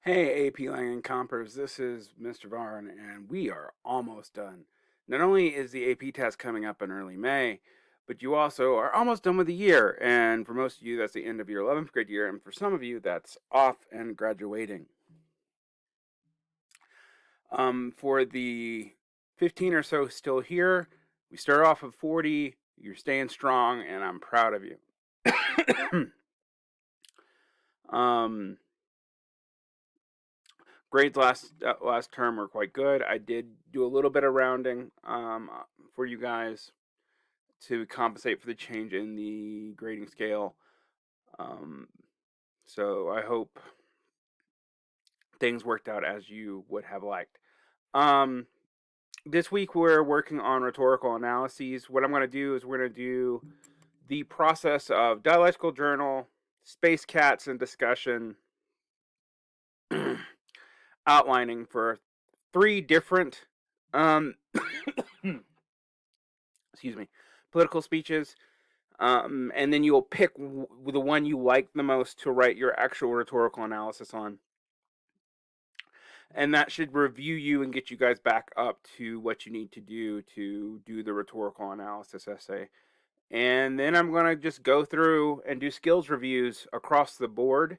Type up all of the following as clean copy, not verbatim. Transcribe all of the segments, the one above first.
Hey, AP Lang and Compers, this is Mr. Varn, and we are almost done. Not only is the AP test coming up in early May, but you also are almost done with the year, and for most of you, that's the end of your 11th grade year, and for some of you, that's off and graduating. For the 15 or so still here, we start off with 40, you're staying strong, and I'm proud of you. um, Grades last term were quite good. I did do a little bit of rounding for you guys to compensate for the change in the grading scale. Um, so I hope things worked out as you would have liked. Um, this week we're working on rhetorical analyses. What I'm going to do is we're going to do the process of dialectical journal, space cats, and discussion, outlining for 3 different um, excuse me, political speeches, and then you'll pick the one you like the most to write your actual rhetorical analysis on. And that should review you and get you guys back up to what you need to do the rhetorical analysis essay. And then I'm going to just go through and do skills reviews across the board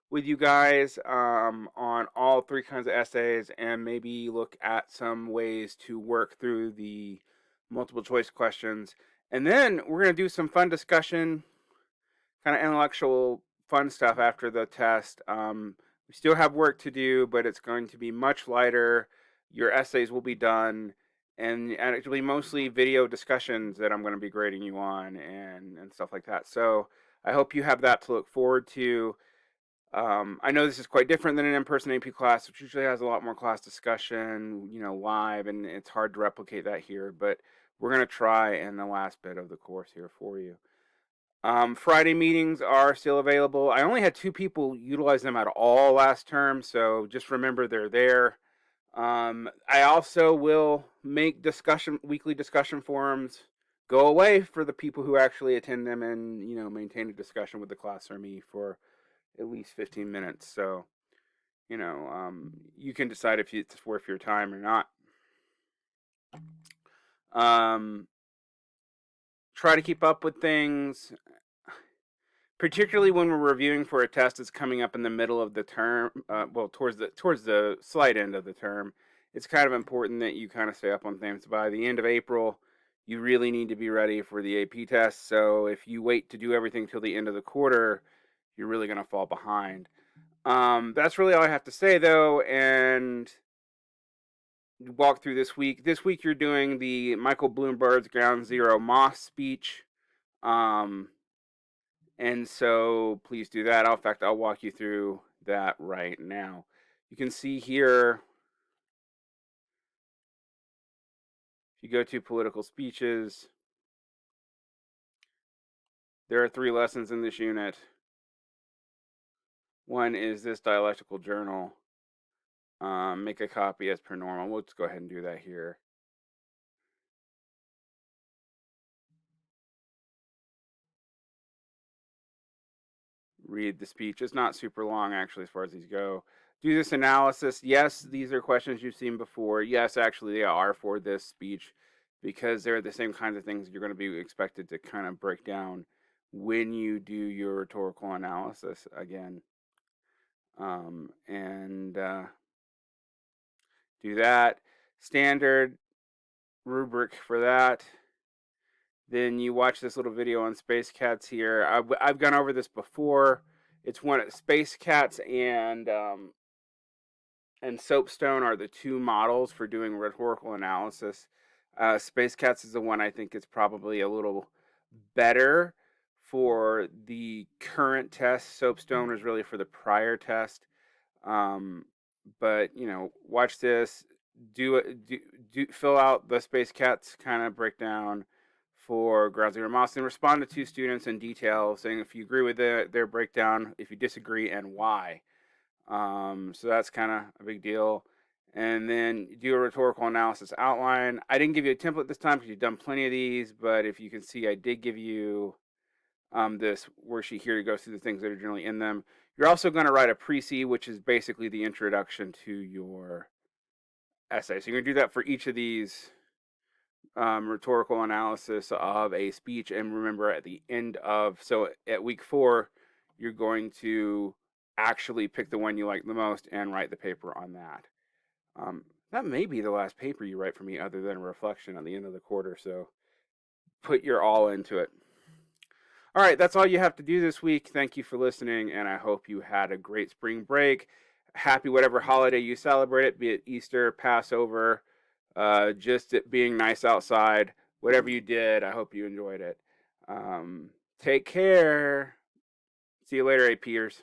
with you guys on all 3 kinds of essays, and maybe look at some ways to work through the multiple choice questions. And then we're going to do some fun discussion, kind of intellectual fun stuff after the test. We still have work to do, but it's going to be much lighter. Your essays will be done, and it'll be mostly video discussions that I'm going to be grading you on and stuff like that. So I hope you have that to look forward to. I know this is quite different than an in-person AP class, which usually has a lot more class discussion, live, and it's hard to replicate that here, but we're going to try in the last bit of the course here for you. Friday meetings are still available. I only had 2 people utilize them at all last term, so just remember they're there. I also will make weekly discussion forums go away for the people who actually attend them and, maintain a discussion with the class or me for at least 15 minutes. So, you can decide if it's worth your time or not. Um, Try to keep up with things, particularly when we're reviewing for a test that's coming up in the middle of the term. Well, towards the slight end of the term. It's kind of important that you kind of stay up on things. By the end of April, you really need to be ready for the AP test. So if you wait to do everything till the end of the quarter, you're really going to fall behind. That's really all I have to say, though, and walk through this week. This week you're doing the Michael Bloomberg's Ground Zero Moss speech. And so please do that. In fact, I'll walk you through that right now. You can see here, if you go to political speeches, there are 3 lessons in this unit. One is this dialectical journal. Make a copy as per normal. We'll just go ahead and do that here. Read the speech. It's not super long, actually, as far as these go. Do this analysis. Yes, these are questions you've seen before. Yes, actually, they are for this speech because they're the same kinds of things you're going to be expected to kind of break down when you do your rhetorical analysis again. And do that. Standard rubric for that. Then you watch this little video on Space Cats here. I've gone over this before. It's one Space Cats and Soapstone are the 2 models for doing rhetorical analysis. Space Cats is the one I think is probably a little better for the current test. Soapstone is really for the prior test. But watch this. Fill out the Space Cats kind of breakdown for Ground Zero Moss and respond to 2 students in detail, saying if you agree with their breakdown, if you disagree, and why. So that's kind of a big deal. And then do a rhetorical analysis outline. I didn't give you a template this time because you've done plenty of these, but if you can see, I did give you this worksheet here to go through the things that are generally in them. You're also going to write a pre-C, which is basically the introduction to your essay. So you're going to do that for each of these rhetorical analysis of a speech. And remember, at the end of, so at week 4, you're going to actually pick the one you like the most and write the paper on that. That may be the last paper you write for me other than a reflection at the end of the quarter. So put your all into it. All right, that's all you have to do this week. Thank you for listening, and I hope you had a great spring break. Happy whatever holiday you celebrate it, be it Easter, Passover, just it being nice outside, whatever you did. I hope you enjoyed it. Take care. See you later, APers.